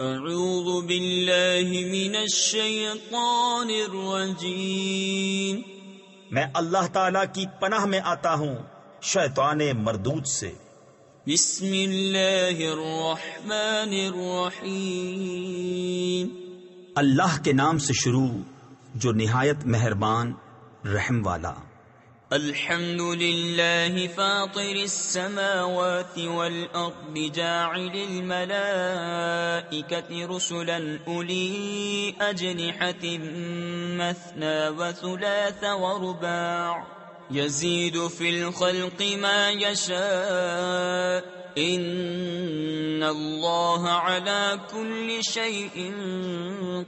اعوذ باللہ من الشیطان الرجیم، میں اللہ تعالی کی پناہ میں آتا ہوں شیطان مردود سے۔ بسم اللہ الرحمن الرحیم، اللہ کے نام سے شروع جو نہایت مہربان رحم والا۔ الحمد للہ فاطر السماوات والارض جاعل الملائکۃ رسلا اولی اجنحۃ مثنى وثلاث ورباع يزيد في الخلق ما يشاء ان اللہ على كل شيء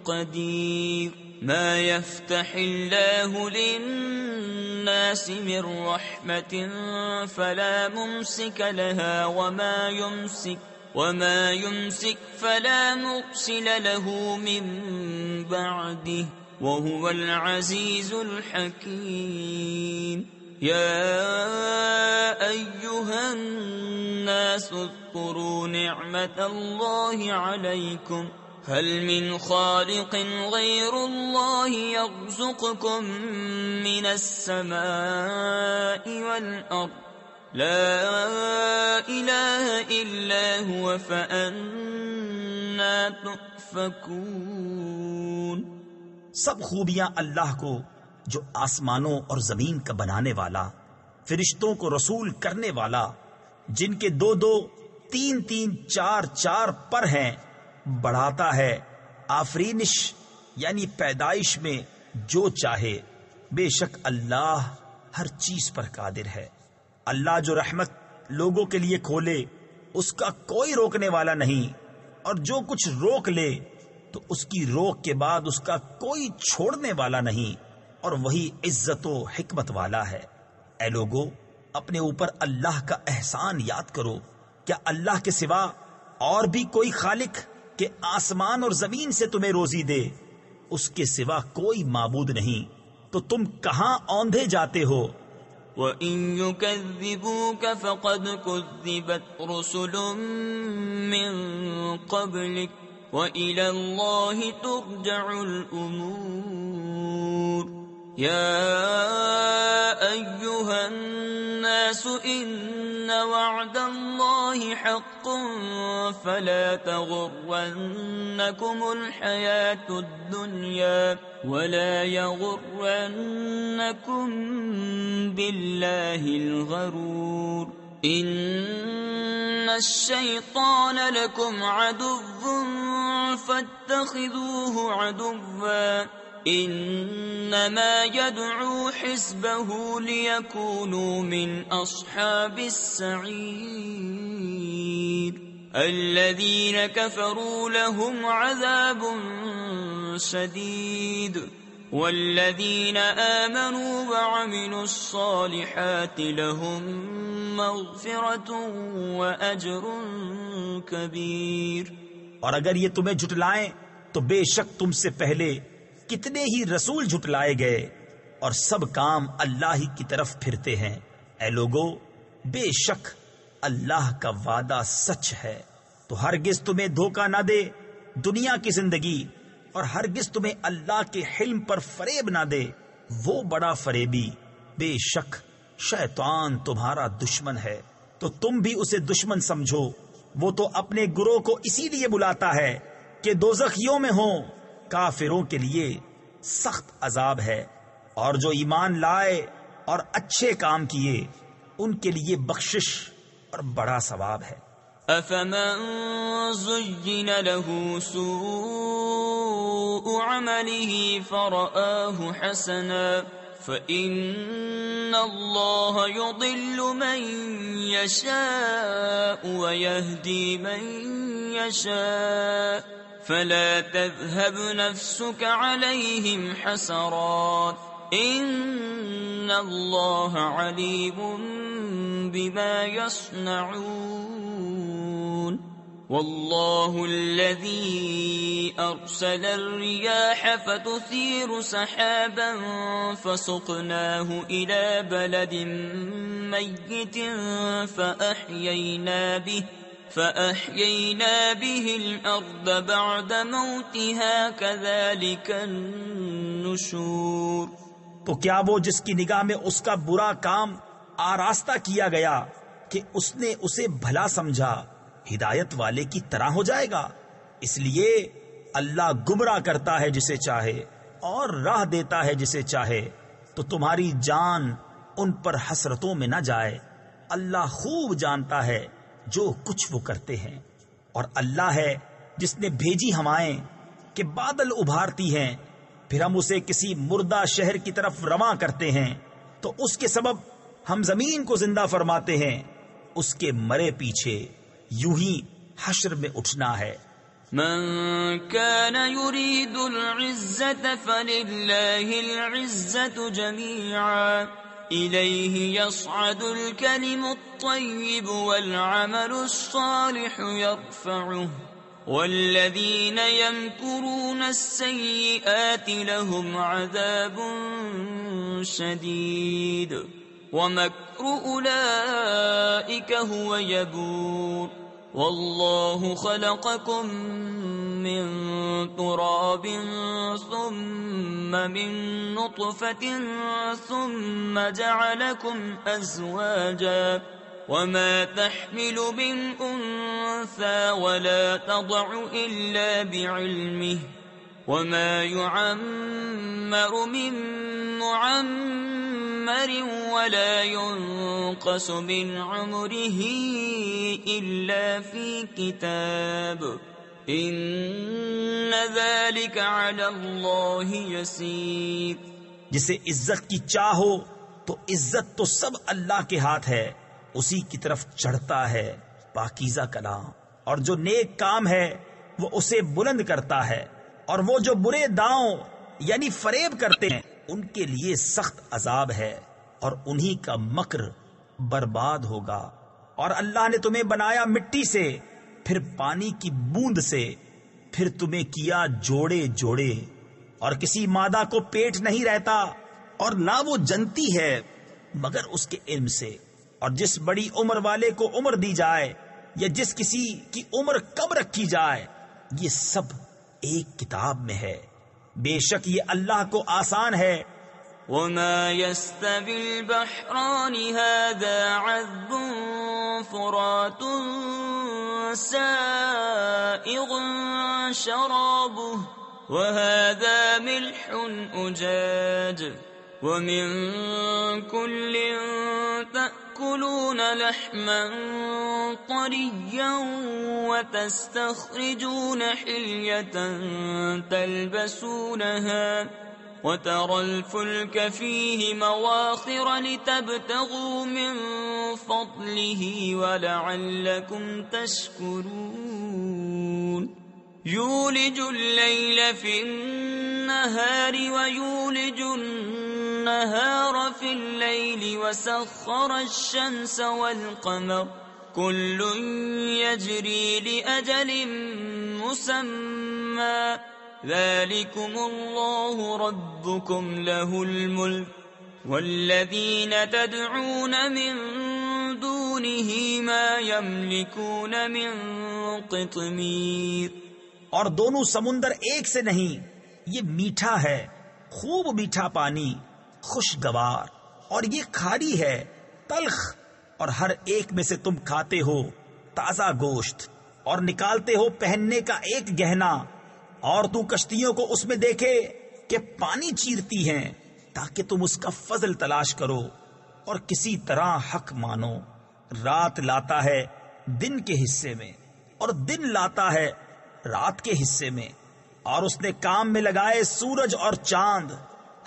قدیر۔ ما يفتح الله للناس من رحمة فلا ممسك لها وما يمسك فلا مرسل له من بعده وهو العزيز الحكيم۔ يا أيها الناس اذكروا نعمة الله عليكم هل من خالق غير الله يرزقكم من السماء والأرض لا إله إلا هو فأنا تؤفكون۔ سب خوبیاں اللہ کو جو آسمانوں اور زمین کا بنانے والا، فرشتوں کو رسول کرنے والا، جن کے دو دو تین تین چار چار پر ہیں، بڑھاتا ہے آفرینش یعنی پیدائش میں جو چاہے۔ بے شک اللہ ہر چیز پر قادر ہے۔ اللہ جو رحمت لوگوں کے لیے کھولے اس کا کوئی روکنے والا نہیں، اور جو کچھ روک لے تو اس کی روک کے بعد اس کا کوئی چھوڑنے والا نہیں، اور وہی عزت و حکمت والا ہے۔ اے لوگو، اپنے اوپر اللہ کا احسان یاد کرو۔ کیا اللہ کے سوا اور بھی کوئی خالق کہ آسمان اور زمین سے تمہیں روزی دے؟ اس کے سوا کوئی معبود نہیں، تو تم کہاں اوندھے جاتے ہو؟ وَإِن يُكَذِّبُوكَ فَقَدْ كُذِّبَتْ رُسُلٌ مِّن قَبْلِكَ وَإِلَى اللَّهِ تُرْجَعُ الْأُمُورُ۔ يَا أَيُّهَا النَّاسُ إِنَّ وَعْدَ اللَّهِ حَقٌّ فَلَا تَغُرَّنَّكُمُ الْحَيَاةُ الدُّنْيَا وَلَا يَغُرَّنَّكُم بِاللَّهِ الْغَرُورُ۔ إِنَّ الشَّيْطَانَ لَكُمْ عَدُوٌّ فَاتَّخِذُوهُ عَدُوًّا إِنَّمَا يَدْعُو حِزْبَهُ لِيَكُونُوا مِنْ أَصْحَابِ السَّعِيرِ۔ الَّذِينَ كَفَرُوا لَهُمْ عَذَابٌ شَدِيدٌ وَالَّذِينَ آمَنُوا وَعَمِلُوا الصَّالِحَاتِ لَهُمْ مَغْفِرَةٌ وَأَجْرٌ كَبِيرٌ۔ اور اگر یہ تمہیں جھٹلائیں تو بے شک تم سے پہلے کتنے ہی رسول جھٹلائے گئے، اور سب کام اللہ ہی کی طرف پھرتے ہیں۔ اے لوگو، بے شک اللہ کا وعدہ سچ ہے، تو ہرگز تمہیں دھوکہ نہ دے دنیا کی زندگی، اور ہرگز تمہیں اللہ کے حلم پر فریب نہ دے وہ بڑا فریبی۔ بے شک شیطان تمہارا دشمن ہے، تو تم بھی اسے دشمن سمجھو۔ وہ تو اپنے گروہ کو اسی لیے بلاتا ہے کہ دوزخیوں میں ہوں۔ کافروں کے لیے سخت عذاب ہے، اور جو ایمان لائے اور اچھے کام کیے ان کے لیے بخشش اور بڑا ثواب ہے۔ أَفَمَن زُيِّنَ لَهُ سُوءُ عَمَلِهِ فَرَآهُ حَسَنًا فَإِنَّ اللَّهَ يُضِلُّ مَن يَشَاءُ وَيَهْدِي مَن يَشَاءُ فَلَا تَذْهَبْ نَفْسُكَ عَلَيْهِمْ حَسَرَاتٍ إِنَّ اللَّهَ عَلِيمٌ بِمَا يَصْنَعُونَ۔ وَاللَّهُ الَّذِي أَرْسَلَ الرِّيَاحَ فَتُثِيرُ سَحَابًا فَسُقْنَاهُ إِلَى بَلَدٍ مَّيِّتٍ فأحيينا به الأرض بعد موتها كذلك النشور. تو کیا وہ جس کی نگاہ میں اس کا برا کام آراستہ کیا گیا کہ اس نے اسے بھلا سمجھا ہدایت والے کی طرح ہو جائے گا؟ اس لیے اللہ گمراہ کرتا ہے جسے چاہے اور راہ دیتا ہے جسے چاہے. تو تمہاری جان ان پر حسرتوں میں نہ جائے. اللہ خوب جانتا ہے جو کچھ وہ کرتے ہیں. اور اللہ ہے جس نے بھیجی ہوائیں کہ بادل ابھارتی ہیں، پھر ہم اسے کسی مردہ شہر کی طرف رواں کرتے ہیں تو اس کے سبب ہم زمین کو زندہ فرماتے ہیں. اس کے مرے پیچھے یوں ہی حشر میں اٹھنا ہے. من كان يريد العزة فلله العزة جميعا إليه يصعد الكلم الطيب والعمل الصالح يرفعه والذين يمكرون السيئات لهم عذاب شديد ومكر أولئك هو يبور. والله خلقكم من تراب ثم من نطفة ثم جعلكم أزواجا وما تحمل من أنثى ولا تضع إلا بعلمه وما يعمر من معمر ولا ينقص من عمره إلا في كتاب إن ذلك على الله يسير. جسے عزت کی چاہو تو عزت تو سب اللہ کے ہاتھ ہے، اسی کی طرف چڑھتا ہے پاکیزہ کلام. اور جو نیک کام ہے وہ اسے بلند کرتا ہے، اور وہ جو برے داؤں یعنی فریب کرتے ہیں ان کے لیے سخت عذاب ہے، اور انہی کا مکر برباد ہوگا. اور اللہ نے تمہیں بنایا مٹی سے، پھر پانی کی بوند سے، پھر تمہیں کیا جوڑے جوڑے، اور کسی مادہ کو پیٹ نہیں رہتا اور نہ وہ جنتی ہے مگر اس کے علم سے. اور جس بڑی عمر والے کو عمر دی جائے یا جس کسی کی عمر کم رکھی جائے، یہ سب ایک کتاب میں ہے. بے شک یہ اللہ کو آسان ہے. وما يستوي البحران هذا عذب فرات سائغ شرابه وهذا ملح أجاج ومن كل تأكلون لحما طريا وتستخرجون حلية تلبسونها وترى الفلك فيه مواخر لتبتغوا من فضله ولعلكم تشكرون. يولج الليل في النهار ويولج النهار في الليل وسخر الشمس والقمر كل يجري لأجل مسمى ذلكم الله ربكم له الملك والذين تدعون من دونه ما يملكون من قطمير. اور دونوں سمندر ایک سے نہیں، یہ میٹھا ہے، خوب میٹھا پانی، خوشگوار، اور یہ کھاری ہے، تلخ. اور ہر ایک میں سے تم کھاتے ہو تازہ گوشت اور نکالتے ہو پہننے کا ایک گہنا. اور تو کشتیوں کو اس میں دیکھے کہ پانی چیرتی ہیں تاکہ تم اس کا فضل تلاش کرو اور کسی طرح حق مانو. رات لاتا ہے دن کے حصے میں اور دن لاتا ہے رات کے حصے میں، اور اس نے کام میں لگائے سورج اور چاند،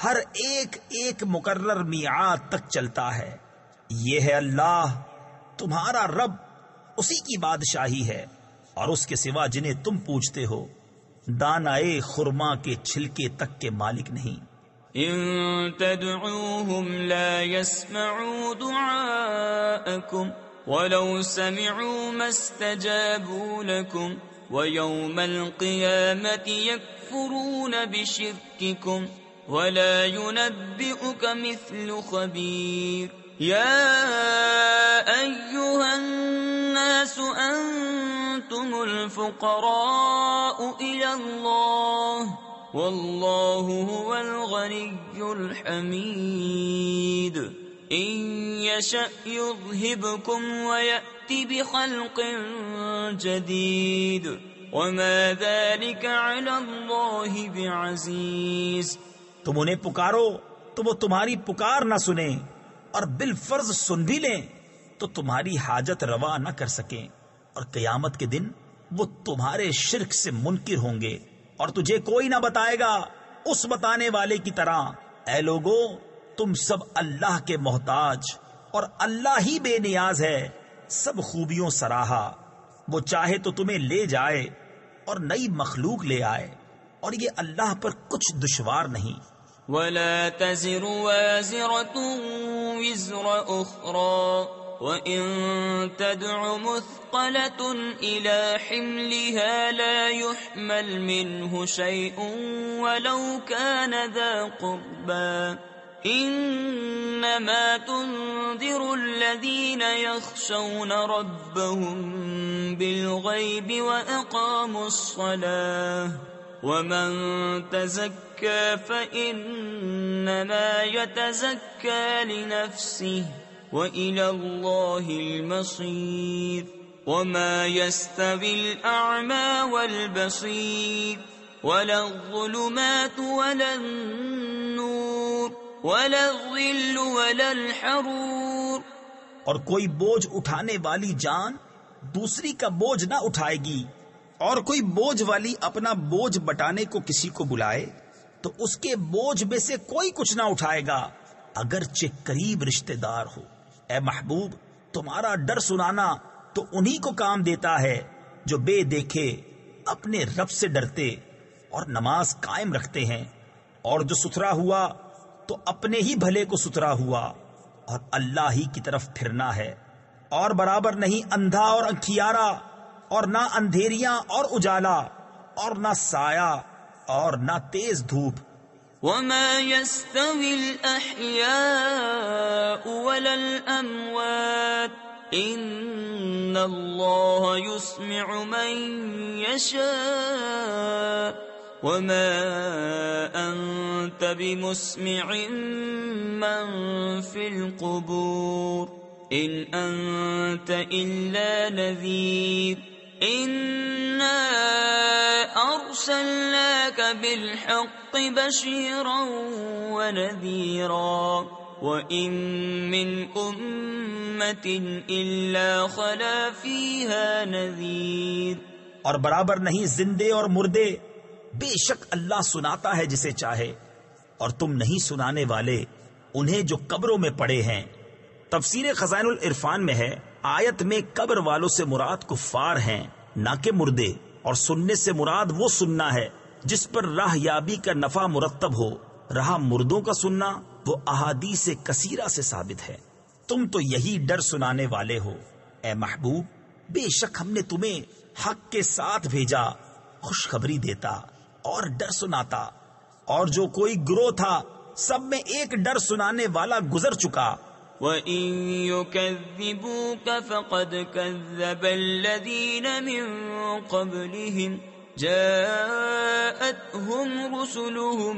ہر ایک ایک مقرر میعاد تک چلتا ہے. یہ ہے اللہ تمہارا رب، اسی کی بادشاہی ہے، اور اس کے سوا جنہیں تم پوچھتے ہو دانائے خرما کے چھلکے تک کے مالک نہیں. ان تدعوهم لا يسمعوا دعاءكم ولو سمعوا ما استجابوا لكم ويوم القيامة يكفرون بشرككم ولا ينبئك مثل خبير. يا أيها الناس الناس أنتم الفقراء إلى الله والله هو الغني الحميد إن يشأ يذهبكم ويأتي بخلق جديد وما ذلك على الله بعزيز. تم انہیں پکارو تو وہ تمہاری پکار نہ سنیں، اور بالفرض سن بھی لیں تو تمہاری حاجت روا نہ کر سکیں، اور قیامت کے دن وہ تمہارے شرک سے منکر ہوں گے، اور تجھے کوئی نہ بتائے گا اس بتانے والے کی طرح. اے لوگو، تم سب اللہ کے محتاج، اور اللہ ہی بے نیاز ہے، سب خوبیوں سراہا. وہ چاہے تو تمہیں لے جائے اور نئی مخلوق لے آئے، اور یہ اللہ پر کچھ دشوار نہیں. ولا تزر وازرة وزر أخرى وإن تدع مثقلة إلى حملها لا يحمل منه شيء ولو كان ذا قربى إنما تنذر الذين يخشون ربهم بالغيب وأقاموا الصلاة ومن تزكى فإنما يتزكى لنفسه وإلى الله المصير وما يستوي الأعمى والبصير ولا الظلمات ولا النور ولا الظل ولا الحرور. اور کوئی بوجھ اٹھانے والی جان دوسری کا بوجھ نہ اٹھائے گی، اور کوئی بوجھ والی اپنا بوجھ بٹانے کو کسی کو بلائے تو اس کے بوجھ میں سے کوئی کچھ نہ اٹھائے گا اگرچہ قریب رشتہ دار ہو. اے محبوب، تمہارا ڈر سنانا تو انہی کو کام دیتا ہے جو بے دیکھے اپنے رب سے ڈرتے اور نماز قائم رکھتے ہیں، اور جو ستھرا ہوا تو اپنے ہی بھلے کو ستھرا ہوا، اور اللہ ہی کی طرف پھرنا ہے. اور برابر نہیں اندھا اور انکھیارا، اور نہ اندھیریاں اور اجالا، اور نہ سایہ اور نہ تیز دھوپ. وما يستوي الأحياء ولا الأموات إن الله يسمع من يشاء وما أنت بمسمع من في القبور إن أنت إلا نذير إنا أرسلناك بالحق بشيرا ونذيرا وإن من أمة إلا خلا فيها نذير. اور برابر نہیں زندے اور مردے، بے شک اللہ سناتا ہے جسے چاہے، اور تم نہیں سنانے والے انہیں جو قبروں میں پڑے ہیں. تفسیر خزائن العرفان میں ہے، آیت میں قبر والوں سے مراد کفار ہیں نہ کہ مردے، اور سننے سے مراد وہ سننا ہے جس پر راہ یابی کا نفع مرتب ہو. رہا مردوں کا سننا، وہ احادیث کثیرہ سے ثابت ہے. تم تو یہی ڈر سنانے والے ہو. اے محبوب، بے شک ہم نے تمہیں حق کے ساتھ بھیجا، خوشخبری دیتا اور ڈر سناتا. اور جو کوئی گروہ تھا سب میں ایک ڈر سنانے والا گزر چکا. وَإِن يُكَذِّبُوكَ فَقَدْ كَذَّبَ الَّذِينَ مِن قَبْلِهِمْ جَاءَتْهُمْ رُسُلُهُم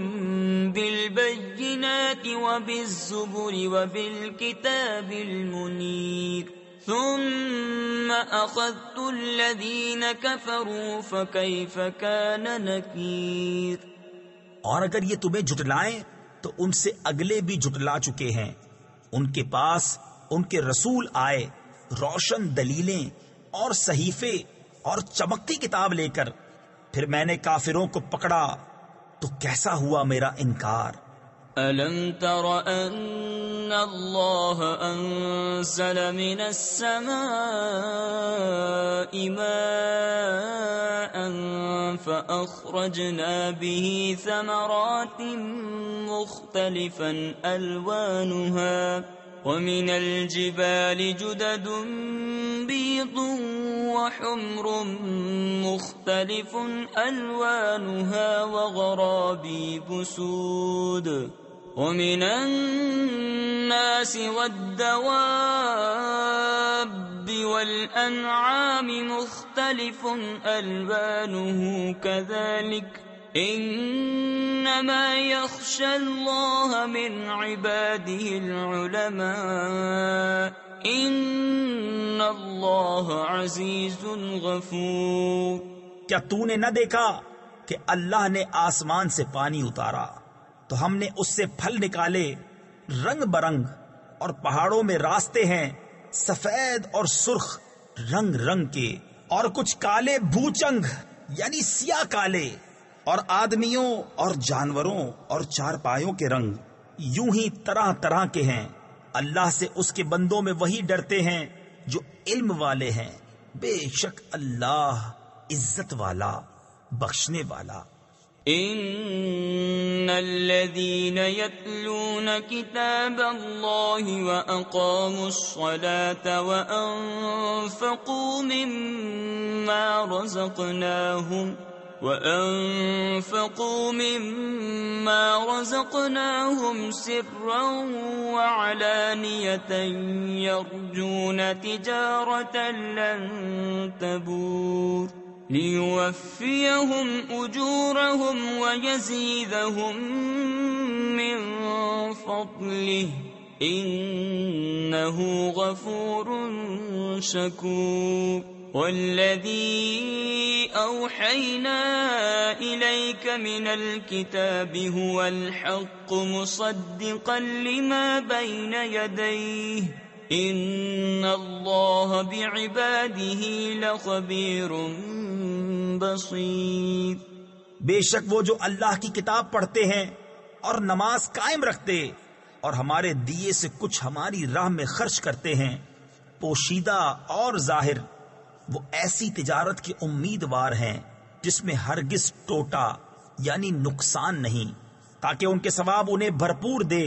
بِالْبَيِّنَاتِ وَبِالزُّبُرِ وَبِالْكِتَابِ الْمُنِيرِ ثُمَّ أَخَذْتُ الَّذِينَ كَفَرُوا فَكَيْفَ كَانَ نَكِيرِ. اور اگر یہ تمہیں جھٹلائیں تو ان سے اگلے بھی جھٹلا چکے ہیں. ان کے پاس ان کے رسول آئے روشن دلیلیں اور صحیفے اور چمکتی کتاب لے کر، پھر میں نے کافروں کو پکڑا تو کیسا ہوا میرا انکار. أَلَمْ تَرَ أَنَّ اللَّهَ أَنزَلَ مِنَ السَّمَاءِ مَاءً فَأَخْرَجْنَا بِهِ ثَمَرَاتٍ مُخْتَلِفًا أَلْوَانُهَا وَمِنَ الْجِبَالِ جُدَدٌ بِيضٌ وَحُمْرٌ مُخْتَلِفٌ أَلْوَانُهَا وَغَرَابِيبُ سُودٌ وَمِنَ النَّاسِ وَالدَّوَابِّ والأنعام مختلف ألوانه كذلك إنما يخشى الله من عباده العلماء إن الله عزيز غفور۔ کیا تو نے نہ دیکھا کہ اللہ نے آسمان سے پانی اتارا تو ہم نے اس سے پھل نکالے رنگ برنگ، اور پہاڑوں میں راستے ہیں سفید اور سرخ رنگ رنگ کے، اور کچھ کالے بھوچنگ یعنی سیاہ کالے، اور آدمیوں اور جانوروں اور چارپایوں کے رنگ یوں ہی طرح طرح کے ہیں۔ اللہ سے اس کے بندوں میں وہی ڈرتے ہیں جو علم والے ہیں، بے شک اللہ عزت والا بخشنے والا۔ ان الذين يتلون كتاب الله واقاموا الصلاة وانفقوا مما رزقناهم سرا وعلانية يرجون تجارة لن تبور ليوفيهم أجورهم ويزيدهم من فضله إنه غفور شكور۔ والذي أوحينا إليك من الكتاب هو الحق مصدقا لما بين يديه إن الله بعباده لخبير بصير۔ بے شک وہ جو اللہ کی کتاب پڑھتے ہیں اور نماز قائم رکھتے اور ہمارے دیے سے کچھ ہماری راہ میں خرچ کرتے ہیں، پوشیدہ اور ظاہر، وہ ایسی تجارت کی امیدوار ہیں جس میں ہرگز ٹوٹا یعنی نقصان نہیں، تاکہ ان کے ثواب انہیں بھرپور دے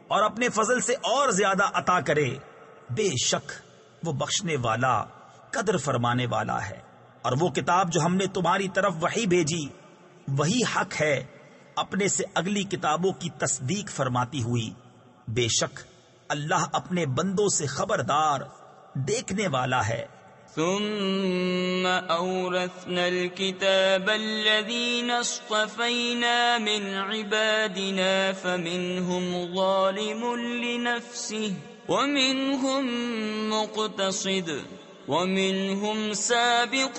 اور اپنے فضل سے اور زیادہ عطا کرے۔ بے شک وہ بخشنے والا قدر فرمانے والا ہے۔ اور وہ کتاب جو ہم نے تمہاری طرف وحی بھیجی وہی حق ہے، اپنے سے اگلی کتابوں کی تصدیق فرماتی ہوئی۔ بے شک اللہ اپنے بندوں سے خبردار دیکھنے والا ہے۔ ثم أورثنا الكتاب الذين اصطفينا من عبادنا فمنهم ظالم لنفسه ومنهم مقتصد ومنهم سابق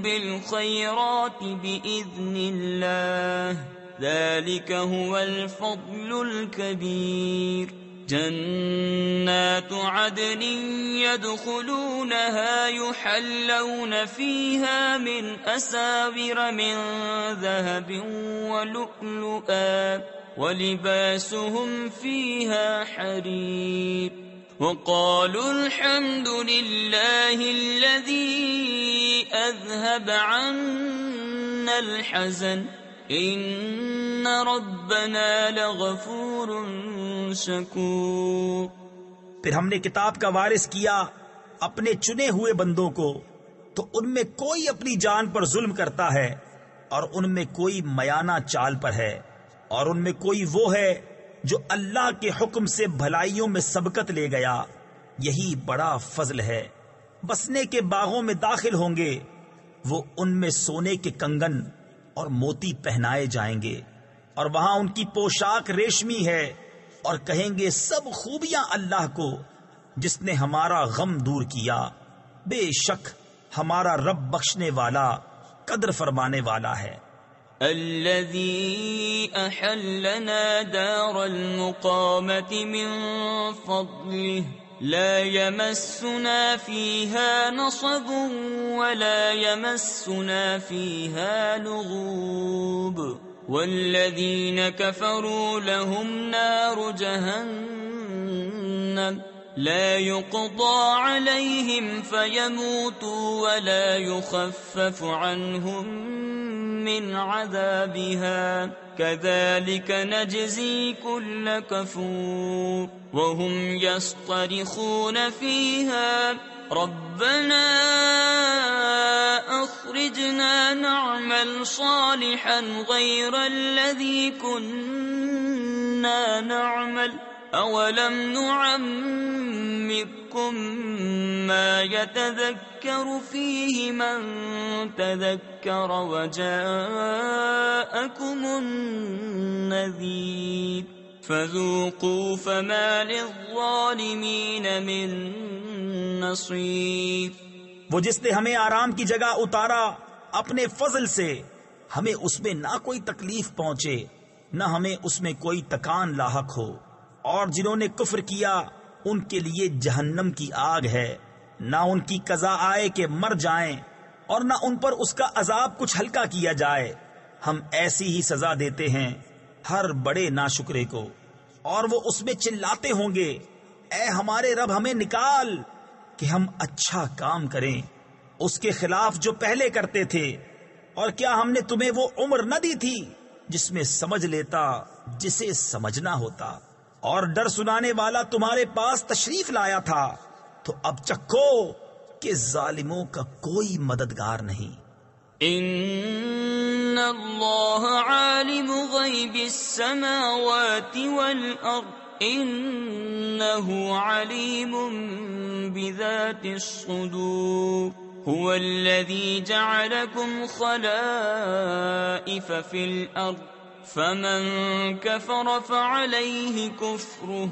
بالخيرات بإذن الله ذلك هو الفضل الكبير۔ جنات عدن يدخلونها يحلون فيها من أساور من ذهب ولؤلؤا ولباسهم فيها حرير وقالوا الحمد لله الذي أذهب عنا الحزن ان ربنا لغفور شکور۔ پھر ہم نے کتاب کا وارث کیا اپنے چنے ہوئے بندوں کو، تو ان میں کوئی اپنی جان پر ظلم کرتا ہے اور ان میں کوئی میانہ چال پر ہے، اور ان میں کوئی وہ ہے جو اللہ کے حکم سے بھلائیوں میں سبقت لے گیا، یہی بڑا فضل ہے۔ بسنے کے باغوں میں داخل ہوں گے، وہ ان میں سونے کے کنگن اور موتی پہنائے جائیں گے، اور وہاں ان کی پوشاک ریشمی ہے، اور کہیں گے سب خوبیاں اللہ کو جس نے ہمارا غم دور کیا۔ بے شک ہمارا رب بخشنے والا قدر فرمانے والا ہے۔ الذي أحلنا دار المقامة من فضله لا يمسنا فيها نصب ولا يمسنا فيها لغوب والذين كفروا لهم نار جهنم لا يقضى عليهم فيموتوا ولا يخفف عنهم من عذابها كذلك نجزي كل كفور وهم يصطرخون فيها ربنا أخرجنا نعمل صالحا غير الذي كنا نعمل أولم نعمركم ما يتذكر فيه من تذكر وجاءكم النذير فذوقوا فما للظالمين من نصير۔ وہ جس نے ہمیں آرام کی جگہ اتارا اپنے فضل سے، ہمیں اس میں نہ کوئی تکلیف پہنچے نہ ہمیں اس میں کوئی تکان لاحق ہو، اور جنہوں نے کفر کیا ان کے لیے جہنم کی آگ ہے، نہ ان کی قضا آئے کہ مر جائیں اور نہ ان پر اس کا عذاب کچھ ہلکا کیا جائے۔ ہم ایسی ہی سزا دیتے ہیں ہر بڑے ناشکرے کو، اور وہ اس میں چلاتے ہوں گے، اے ہمارے رب ہمیں نکال کہ ہم اچھا کام کریں اس کے خلاف جو پہلے کرتے تھے، اور کیا ہم نے تمہیں وہ عمر نہ دی تھی جس میں سمجھ لیتا جسے سمجھنا ہوتا، اور ڈر سنانے والا تمہارے پاس تشریف لایا تھا، تو اب چکھو کہ ظالموں کا کوئی مددگار نہیں۔ ان اللہ عالم غیب السماوات والارض انہ علیم بذات الصدور هو الذي جعلكم خلائف في الأرض فمن كفر فعليه كفره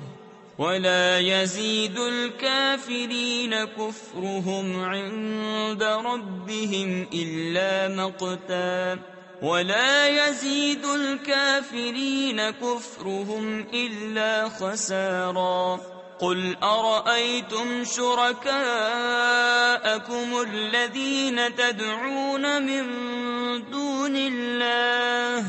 ولا يزيد الكافرين كفرهم عند ربهم إلا مقتا ولا يزيد الكافرين كفرهم إلا خسارا قل أرأيتم شركاءكم الذين تدعون من دون الله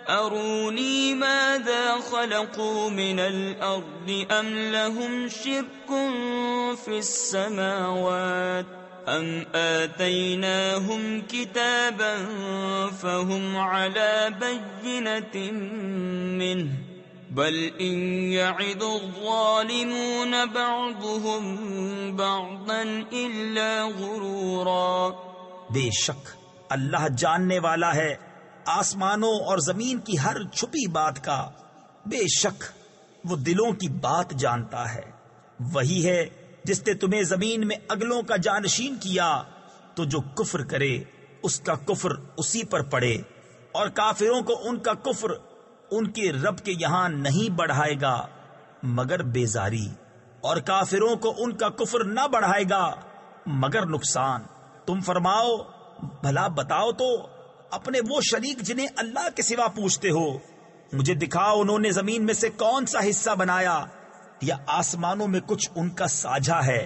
أروني ماذا خلقوا من الأرض أم لهم شرك في السماوات أم آتيناهم كتابا فهم على بينة منه بل إن يعد الظالمون بعضهم بعضا إلا غرورا۔ بے شک اللہ جاننے والا ہے آسمانوں اور زمین کی ہر چھپی بات کا، بے شک وہ دلوں کی بات جانتا ہے۔ وہی ہے جس نے تمہیں زمین میں اگلوں کا جانشین کیا، تو جو کفر کرے اس کا کفر اسی پر پڑے، اور کافروں کو ان کا کفر ان کے رب کے یہاں نہیں بڑھائے گا مگر بیزاری، اور کافروں کو ان کا کفر نہ بڑھائے گا مگر نقصان۔ تم فرماؤ بھلا بتاؤ تو اپنے وہ شریک جنہیں اللہ کے سوا پوچھتے ہو، مجھے دکھاؤ انہوں نے زمین میں سے کون سا حصہ بنایا، یا آسمانوں میں کچھ ان کا ساجھا ہے،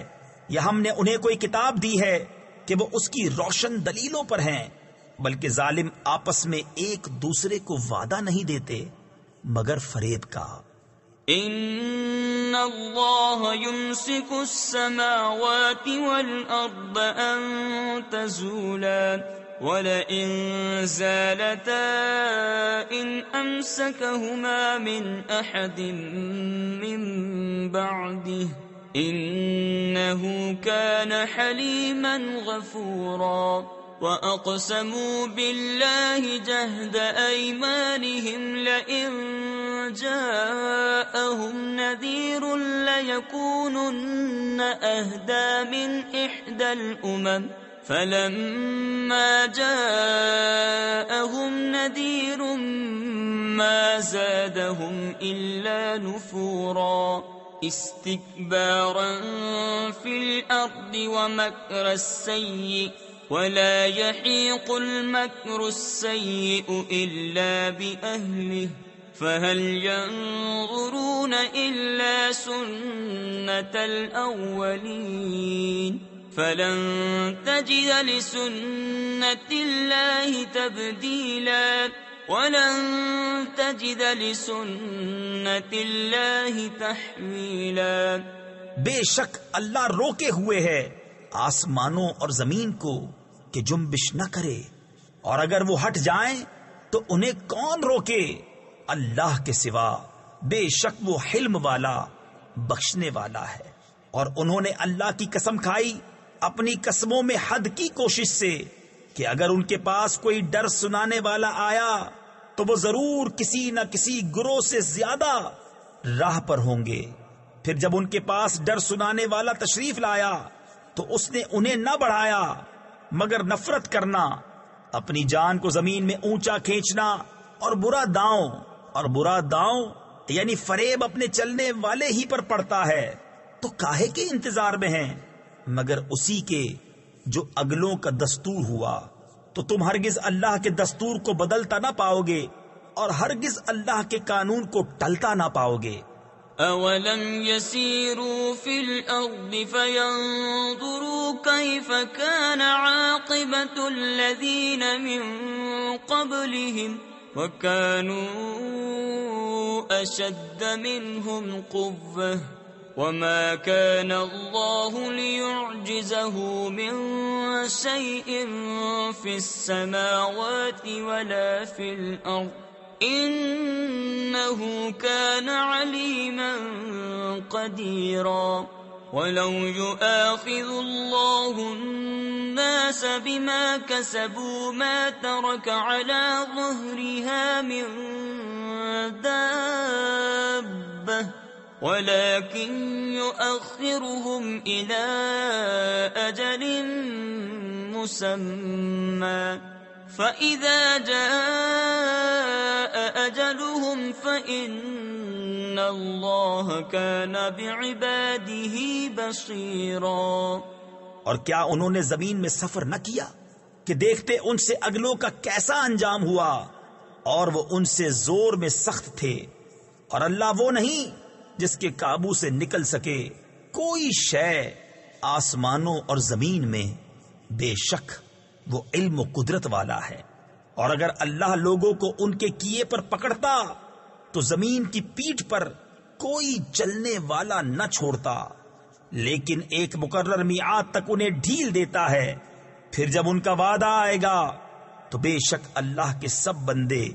یا ہم نے انہیں کوئی کتاب دی ہے کہ وہ اس کی روشن دلیلوں پر ہیں، بلکہ ظالم آپس میں ایک دوسرے کو وعدہ نہیں دیتے مگر فریب کا۔ ان اللہ یمسک السماوات والارض ان تزولا ولئن زالتا ان امسکہما من احد من بعده انہ کان حلیما غفورا۔ وَأَقْسَمُوا بِاللَّهِ جَهْدَ أَيْمَانِهِمْ لَئِن جَاءَهُمْ نَذِيرٌ لَيَكُونُنَّ أَهْدَى مِنْ إِحْدَى الْأُمَمِ فَلَمَّا جَاءَهُمْ نَذِيرٌ مَا زَادَهُمْ إِلَّا نُفُورًا اسْتِكْبَارًا فِي الْأَرْضِ وَمَكْرَ السَّيِّئِ ولا يحيق المكر السيء إلا بأهله فهل ينظرون إلا سنة الأولين فلن تجد لسنة الله تبديلا ولن تجد لسنة الله تحويلا۔ بے شک اللہ روکے ہوئے ہے آسمانوں اور زمین کو کہ جنبش نہ کرے، اور اگر وہ ہٹ جائیں تو انہیں کون روکے اللہ کے سوا، بے شک وہ حلم والا بخشنے والا ہے۔ اور انہوں نے اللہ کی قسم کھائی اپنی قسموں میں حد کی کوشش سے کہ اگر ان کے پاس کوئی ڈر سنانے والا آیا تو وہ ضرور کسی نہ کسی گروہ سے زیادہ راہ پر ہوں گے۔ پھر جب ان کے پاس ڈر سنانے والا تشریف لایا تو اس نے انہیں نہ بڑھایا مگر نفرت کرنا، اپنی جان کو زمین میں اونچا کھینچنا، اور برا داؤں یعنی فریب اپنے چلنے والے ہی پر پڑتا ہے۔ تو کاہے کے انتظار میں ہیں؟ مگر اسی کے جو اگلوں کا دستور ہوا، تو تم ہرگز اللہ کے دستور کو بدلتا نہ پاؤ گے اور ہرگز اللہ کے قانون کو ٹلتا نہ پاؤ گے۔ أَوَلَمْ يَسِيرُوا فِي الْأَرْضِ فَيَنْظُرُوا كَيْفَ كَانَ عَاقِبَةُ الَّذِينَ مِنْ قَبْلِهِمْ وَكَانُوا أَشَدَّ مِنْهُمْ قُوَّةً وَمَا كَانَ اللَّهُ لِيُعْجِزَهُ مِنْ شَيْءٍ فِي السَّمَاوَاتِ وَلَا فِي الْأَرْضِ إِنَّهُ كَانَ عَلِيمًا قَدِيرًا وَلَوْ يُؤَاخِذُ اللَّهُ النَّاسَ بِمَا كَسَبُوا مَا تَرَكَ عَلَى ظَهْرِهَا مِن دَابَّةٍ وَلَكِنْ يُؤَخِّرُهُمْ إِلَى أَجَلٍ مُّسَمًّى فَإِذَا جَاءَ أَجَلُهُمْ فَإِنَّ اللَّهَ كَانَ بِعِبَادِهِ بَصِيرًا۔ اور کیا انہوں نے زمین میں سفر نہ کیا کہ دیکھتے ان سے اگلوں کا کیسا انجام ہوا، اور وہ ان سے زور میں سخت تھے، اور اللہ وہ نہیں جس کے قابو سے نکل سکے کوئی شے آسمانوں اور زمین میں، بے شک وہ علم و قدرت والا ہے۔ اور اگر اللہ لوگوں کو ان کے کیے پر پکڑتا تو زمین کی پیٹھ پر کوئی چلنے والا نہ چھوڑتا، لیکن ایک مقرر میعاد تک انہیں ڈھیل دیتا ہے، پھر جب ان کا وعدہ آئے گا تو بے شک اللہ کے سب بندے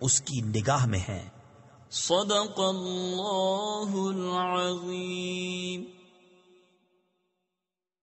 اس کی نگاہ میں ہیں۔ صدق اللہ العظیم۔